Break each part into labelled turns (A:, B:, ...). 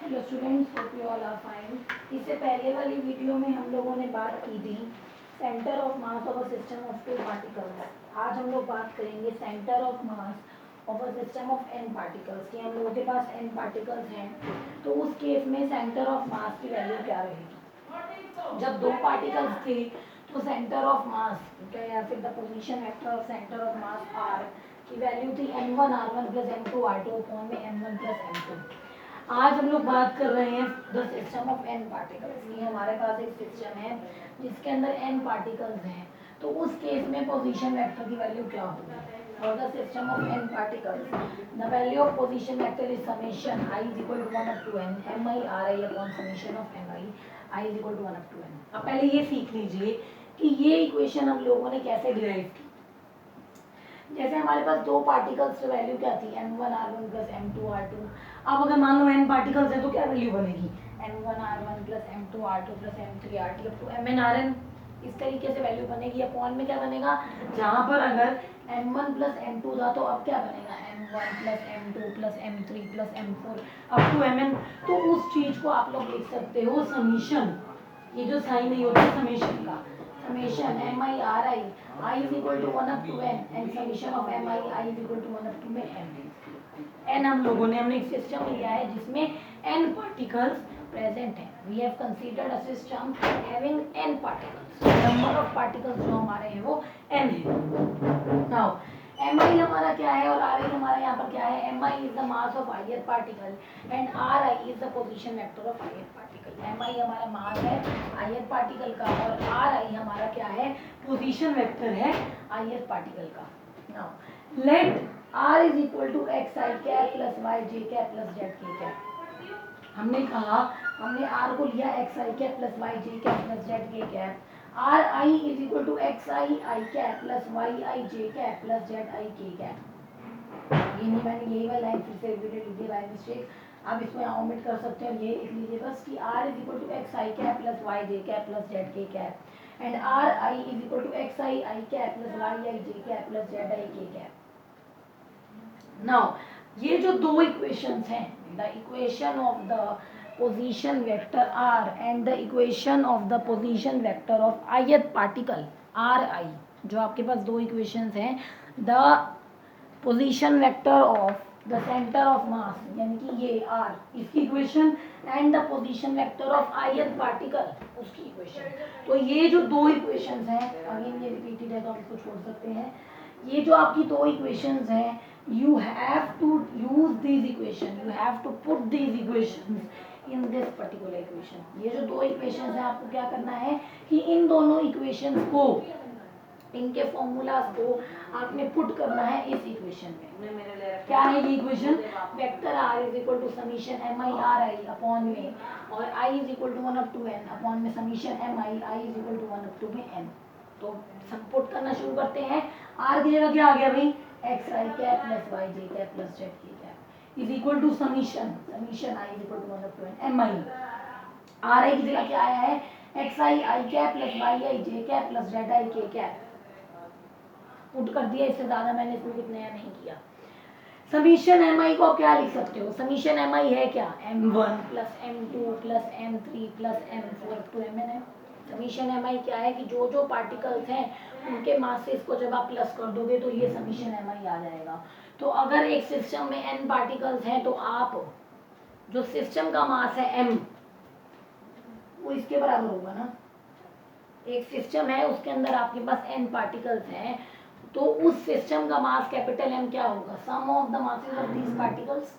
A: Hello students, hope you all are fine. इससे पहले वाली वीडियो में हम लोगों ने बात की थी centre of mass of a system of two particles. आज हम लोग बात करेंगे centre of mass of a system of N particles की। हम लोगों के पास एन पार्टिकल्स हैं, तो उस केस में सेंटर ऑफ मास की वैल्यू क्या रहेगी। जब दो पार्टिकल्स थे तो सेंटर ऑफ मास या फिर the position vector of centre of mass R की वैल्यू थी m1 r1 plus m2 r2 upon में m1 प्लस m2। आज हम लोग बात कर रहे हैं the system of N particles की। हमारे पास एक सिस्टम है जिसके अंदर एन पार्टिकल्स हैं, तो उस केस में पोजीशन वेक्टर की वैल्यू क्या होगी। For the system of N particles the value of position vector is summation i is equal to 1 up to n mi ri upon summation of mi i is equal to 1 up to n। अब पहले ये सीख लीजिए कि ये equation हम लोगों ने कैसे डिराइव की। जैसे हमारे पास दो पार्टिकल्स की वैल्यू क्या थी m1 r1 plus m2 r2। अब अगर मान लो n पार्टिकल्स है तो क्या वैल्यू बनेगी m1 r1 plus m2 r2 plus m3 r2 up to mn rn। इस तरीके से वैल्यू बनेगी। अपॉन में क्या बनेगा, जहां पर अगर m1 प्लस m2 था तो अब क्या बनेगा m1 plus m2 plus m3 plus m4 up to mn। तो उस चीज को आप लोग लिख सकते हो समीशन। ये जो साइन नहीं होता समीशन का, summation mi ri I is equal to 1 up to n and summation of mi I is equal to 1 up to में n हम लोगों ने हमने एक सिस्टम लिया है जिसमें n पार्टिकल्स प्रेजेंट हैं। We have considered a system having n particles. Number of particles जो हमारे हैं वो n है। नाउ mi हमारा क्या है और ri हमारा यहाँ पर क्या है। mi is the mass of ith particle and ri is the position vector of ith particle। mi हमारा मास है ith पार्टिकल का और ri हमारा क्या है, पोजीशन वेक्टर है ith पार्टिकल का। Now let r is equal to xi cap plus yj cap plus zk cap. हमने कहा, हमने r को लिया xi cap plus yj cap plus zk cap. ri is equal to xi I cap plus yij cap plus zik cap. ये नहीं, मैंने यही वाला लाइन फिर से रिपीट लिख दी बाय मिस्टेक। आप इसमें ओमिट कर सकते हैं और ये लिख लीजिए बस कि r is equal to xi cap plus yj cap plus zk cap and ri is equal to xi I cap plus yij cap plus zik cap. Now ये जो दो इक्वेशंस हैं, the equation of the position vector r and the equation of the position vector of ith particle ri, जो आपके पास दो equations हैं, the position vector of the centre of मास यानी कि ये r इसकी equation and the position vector of ith particle उसकी equation. तो ये जो दो इक्वेशंस हैं, अगेन ये रिपीटेड है तो हम इसको छोड़ सकते हैं। ये जो आपकी दो इक्वेशंस हैं, you have to use these equation, you have to put these equations in this particular equation। ये जो दो इक्वेशंस हैं आपको क्या करना है कि इन दोनों इक्वेशंस को, इनके फॉर्मूलाज को आपने पुट करना है इस इक्वेशन में। क्या है ये equation, vector r is equal to summation mi ri upon M और i is equal to 1 up to n upon M summation mi I is equal to 1 up to में n। तो सब पुट करना शुरू करते हैं। r की जगह क्या आ गया भाई, xi cap plus yj cap plus zk cap is equal to summation i is equal to 1 up to n mi। ri की जगह क्या आया है, xi I cap plus yij cap plus zik cap. Put कर दिया, इससे ज्यादा मैंने इसमें कुछ नया नहीं किया। समीशन mi को आप क्या लिख सकते हो, समीशन mi है क्या m1 plus m2 plus m3 plus m4 up to mn है। समीशन mi क्या है कि जो जो पार्टिकल्स हैं उनके मासेस को जब आप प्लस कर दोगे तो ये समीशन mi आ जाएगा। तो अगर एक सिस्टम में n पार्टिकल्स हैं तो आप जो सिस्टम का मास है m वो इसके बराबर होगा ना। एक सिस्टम है उसके अंदर आपके पास n पार्टिकल्स हैं, तो उस सिस्टम का मास कैपिटल M क्या होगा, sum of the masses of these particles,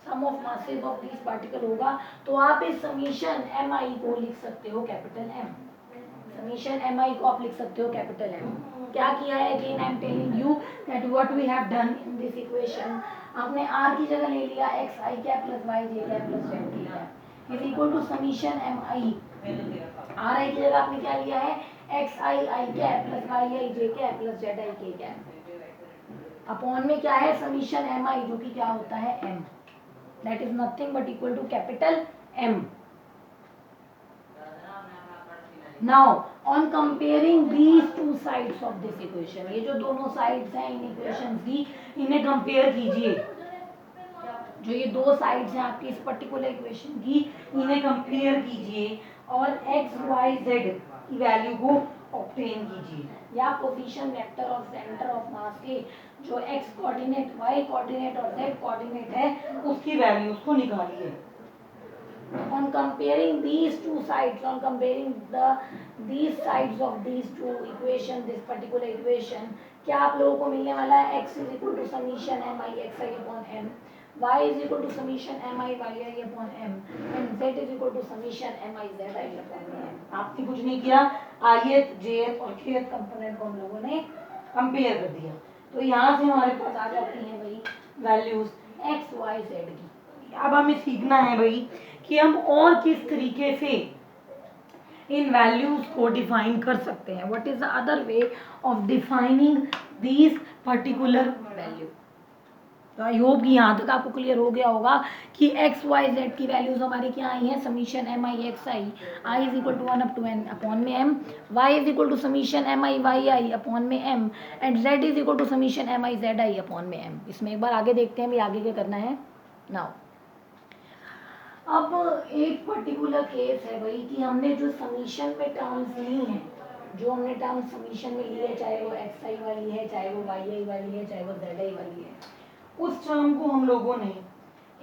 A: sum of masses of these particle होगा। तो आप इस समीशन mi को लिख सकते हो कैपिटल M। समीशन mi को आप लिख सकते हो कैपिटल M। क्या किया है, again I am telling you that what we have done in this equation. आपने r की जगह ले लिया xi cap plus yj cap plus zk cap is equal to summation mi। ri की जगह आपने क्या लिया है, xi I cap plus yij cap plus zik cap upon में क्या है समीशन mi जो कि क्या होता है m, that is nothing but equal to capital M। Now on comparing these two sides of this equation, ये जो दोनों sides हैं इन equations की, इन्हें compare कीजिए। जो ये दो साइड्स हैं आपकी इस पर्टिकुलर इक्वेशन की, इन्हें कंपेयर कीजिए और एक्स वाई जेड की वैल्यू को ऑब्टेन कीजिए, या पोजीशन वेक्टर और सेंटर ऑफ मास के जो एक्स कोऑर्डिनेट, वाई कोऑर्डिनेट और जेड कोऑर्डिनेट है उसकी वैल्यूज को निकालिए। On comparing these two sides, on comparing these sides of these two equation, this particular equation, क्या आप लोगों को मिलने वाला है x is equal to summation m I x I upon m, y is equal to summation m I y I upon m, and z is equal to summation m I z I upon m। आपने कुछ नहीं किया, ith, jth और kth component को हम लोगों ने compare कर दिया, तो यहाँ से हमारे पास आ जाती हैं भाई वैल्यूज x y z की। अब हमें सीखना है भाई कि हम और किस तरीके से इन वैल्यूज को डिफाइन कर सकते हैं। What is the other way of defining these particular value. तो आई होप कि यहाँ तक आपको क्लियर हो गया होगा कि एक्स वाई जेड की वैल्यूज हमारी क्या आई हैं, summation M I X I I is equal to 1 up to N upon में M, Y is equal to summation M I Y I upon में M, and Z is equal to summation M I Z I upon में M. इसमें एक बार आगे देखते हैं भी आगे क्या करना है। नाउ अब एक पर्टिकुलर केस है भाई कि हमने जो समीशन में टर्म्स ली हैं, जो हमने टर्म्स समीशन में ली है, चाहे वो एक्स आई वाली है, चाहे वो वाई आई वाली है, चाहे वो जेड आई वाली है, उस टर्म को हम लोगों ने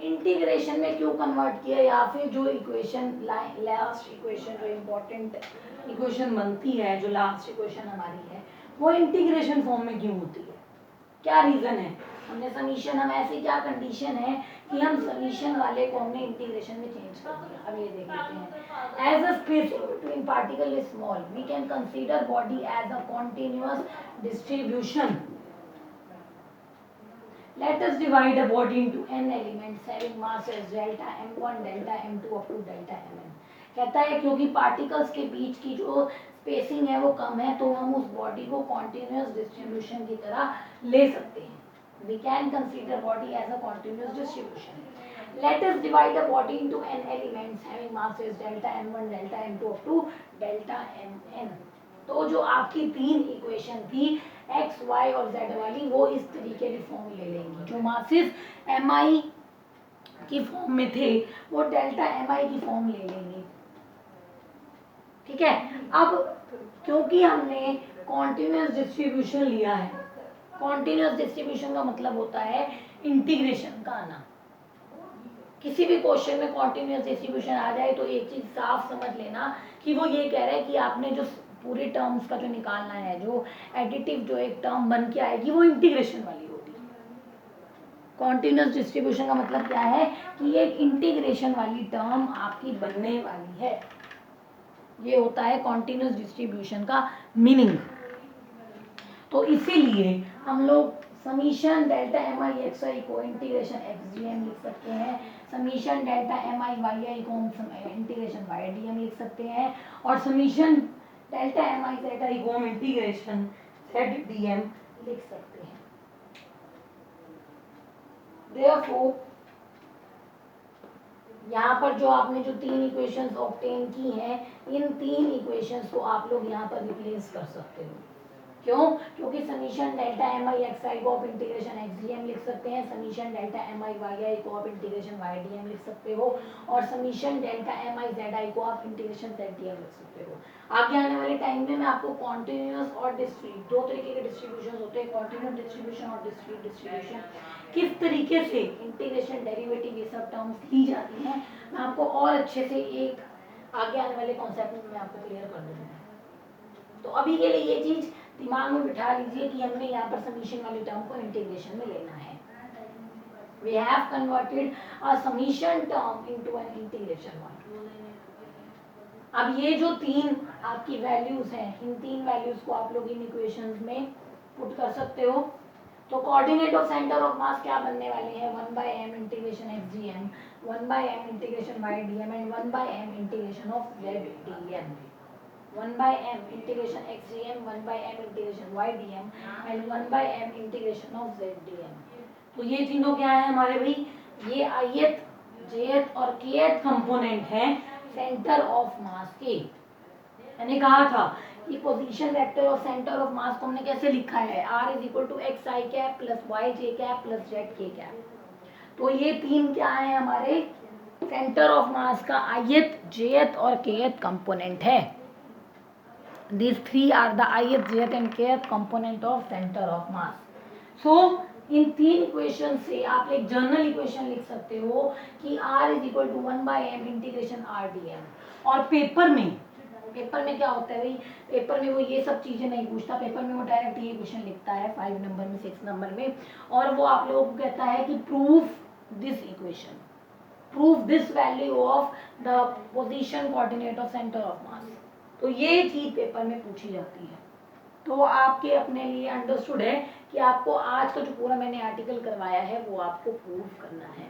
A: इंटीग्रेशन में क्यों कन्वर्ट किया, या फिर जो इक्वेशन लास्ट इक्वेशन जो इम्पोर्टेंट इक्वेशन बनती है, जो लास्ट इक्वेशन हमारी है, वो इंटीग्रेशन फॉर्म में क्यों होती है, क्या रीजन है। हमने समीशन, हम ऐसी क्या कंडीशन है कि हम समीशन वाले को हमने इंटीग्रेशन में चेंज कर दिया। अब ये देख लेते हैं। As a spacing between particle is small, we can consider body as a continuous distribution. Let us divide a body into n elements having masses delta m1, delta m2 up to delta mn। कहता है क्योंकि particles के बीच की जो spacing है वो कम है, तो हम उस बॉडी को कॉन्टिन्यूअस डिस्ट्रीब्यूशन की तरह ले सकते हैं। We can consider body as a continuous distribution. Let us divide a body into n elements having masses delta m1, delta m2 up to delta mn। तो जो आपकी तीन इक्वेशन थी x, y और z वाली, वो इस तरीके की फॉर्म ले लेंगी। जो मासेस mi की फॉर्म में थे वो डेल्टा mi की फॉर्म ले लेंगे। ठीक है। अब क्योंकि हमने कॉन्टिन्यूअस डिस्ट्रीब्यूशन लिया है, कॉन्टिन्यूअस डिस्ट्रीब्यूशन का मतलब होता है इंटीग्रेशन का आना। किसी भी क्वेश्चन में कॉन्टिन्यूअस डिस्ट्रीब्यूशन आ जाए तो एक चीज साफ समझ लेना कि वो ये कह रहा है कि आपने जो पूरे टर्म्स का जो निकालना है, जो एडिटिव जो एक टर्म बन के आएगी वो इंटीग्रेशन वाली होगी। कॉन्टिन्यूअस डिस्ट्रीब्यूशन का मतलब क्या है कि एक इंटीग्रेशन वाली टर्म आपकी बनने वाली है। ये होता है कॉन्टिन्यूअस डिस्ट्रीब्यूशन का मीनिंग। तो इसीलिए हम लोग summation delta M I X आई को इंटीग्रेशन एक्स डी एम लिख सकते हैं, summation delta M I Y आई को हम इंटीग्रेशन वाई डी एम लिख सकते हैं, और summation delta M I Z I को हम इंटीग्रेशन जेड डी एम लिख सकते हैं। Therefore, यहाँ पर जो आपने जो तीन इक्वेशंस ऑब्टेन की हैं, इन तीन इक्वेशंस को आप लोग यहाँ पर रिप्लेस कर सकते हो। क्यों? क्योंकि summation delta M I X आई को आप इंटीग्रेशन एक्स डी एम लिख सकते हैं, summation delta M I Y आई को आप इंटीग्रेशन वाई डी एम लिख सकते हो, और summation delta M I Z I को आप इंटीग्रेशन जेड डी एम लिख सकते हो। आगे आने वाले टाइम में मैं आपको कॉन्टिन्यूअस और डिस्क्रीट, दो तरीके के डिस्ट्रीब्यूशन होते हैं, कॉन्टिन्यूअस डिस्ट्रीब्यूशन और डिस्क्रीट डिस्ट्रीब्यूशन, किस तरीके से इंटीग्रेशन डेरिवेटिव ये सब टर्म्स ली जाती हैं, मैं आपको और अच्छे से एक आगे आने वाले कॉन्सेप्ट में मैं आपको क्लियर कर दूंगा। तो अभी के लिए ये चीज दिमाग में बिठा लीजिए कि हमने यहाँ पर समीशन वाली टर्म को इंटीग्रेशन में लेना है। We have converted a summation term into an integration one। अब ये जो तीन आपकी वैल्यूज हैं, इन तीन वैल्यूज को आप लोग इन इक्वेशंस में पुट कर सकते हो। तो coordinate of centre of mass क्या बनने वाले हैं, 1/m integration X D M, 1/m integration Y D M, and 1/m integration of Z D M. 1/m integration x dm, 1/m integration y dm, and 1/m integration of z dm। तो ये तीनों क्या है हमारे भाई, ये ith, jth और kth component है सेंटर ऑफ मास के। मैंने कहा था कि position vector of centre of mass को हमने कैसे लिखा है, r is equal to X I cap plus Y J cap plus Z K cap. तो ये तीन क्या है हमारे सेंटर ऑफ मास का ith, jth और kth कंपोनेंट है. These three are the ith, jth and kth component of center of mass. So इन तीन इक्वेशन से आप एक जनरल इक्वेशन लिख सकते हो कि r is equal to 1/m integration r dm. और पेपर में क्या होता है भाई, पेपर में वो ये सब चीजें नहीं पूछता, पेपर में वो डायरेक्ट ये क्वेश्चन लिखता है 5 नंबर में 6 नंबर में, और वो आप लोगों को कहता है कि proof this equation, proof this value of the position coordinate of centre of मास. तो ये चीज पेपर में पूछी जाती है. तो आपके अपने लिए अंडरस्टूड है कि आपको आज का जो पूरा मैंने आर्टिकल करवाया है वो आपको प्रूव करना है.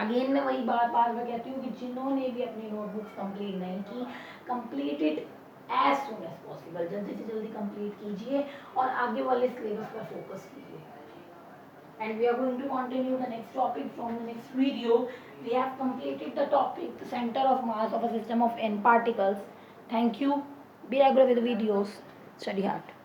A: अगेन मैं वही बार बार कहती हूँ कि जिन्होंने भी अपनी नोटबुक्स कंप्लीट नहीं की, complete it as soon as possible, जल्दी से जल्दी कंप्लीट कीजिए और आगे वाले सिलेबस पर फोकस कीजिए. And we are going to continue the next topic from the next video. We have completed the topic, the center of mass of a system of n particles. Thank you. Be regular with the videos. Study hard.